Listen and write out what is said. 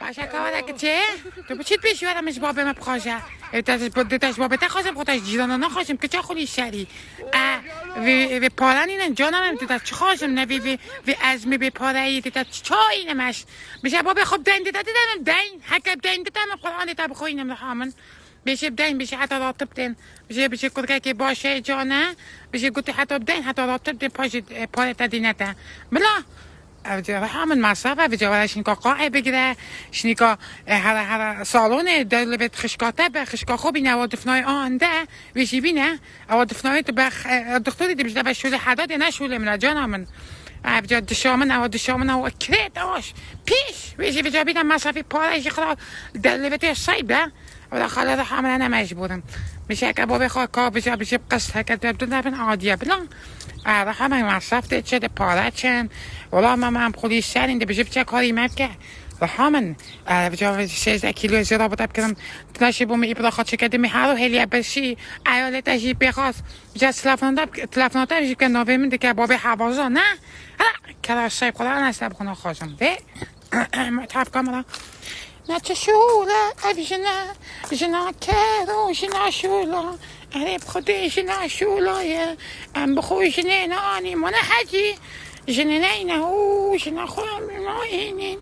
Paşa kawalakçı. To بچید بشورم اش بابه ما بخواجه دتاش بابه تخواجم خودش جیرانا نخواجم که چه خولی شری و پارن اینن جانم هم دتاش چه خواجم نه و ازمی به پاره ای دتاش چه اینمش بشه بابه خب دین دتا دیدم دین حکم دین دتا من قرآن دتا بخوینم رحمن بشه بدین بشه حتی راتب دین بشه کدکه که باشه جانه بشه گوتی حتی بدین حتی راتب دین پاره تا دینته بلا همون مصرف و جوال شنیکا قاعه بگیره شنیکا هر سالون در بیت خشکاته به خشکا خوبی نه و دفنای آنده ویشی بینه او دفنای تو بخ دکتری دی بجده به شوله حداد نه شوله من جانا من بجا دشامن او کرد آش پیش ویشی بجا بیدم مصرفی پارش خلا در بیت سایبه و خاله را همه نه مجبورم میشه که بابا خواه که بشه قصد هکت بدون نبین عادیه بلان همه مصرف ده چه ده پاره چن ولی من خودی سرین ده بشه بچه کاری مد که و همین بجا 16 کیلو زیرا بوده بکنم تناشی بومی ایبرا خود چکده می هر هلیه بشی ایالت اجی بخواست بجا تلفناته بشه که نوه من ده که بابا حوازا نه که سایب خدا نستب خونه خوشم ده تف کاملا نه چه شوله جنا کرو جنا شوله عرب خدي جنا شوله ام بخوي جنينه اني من حجي جنينه جنا خوام ما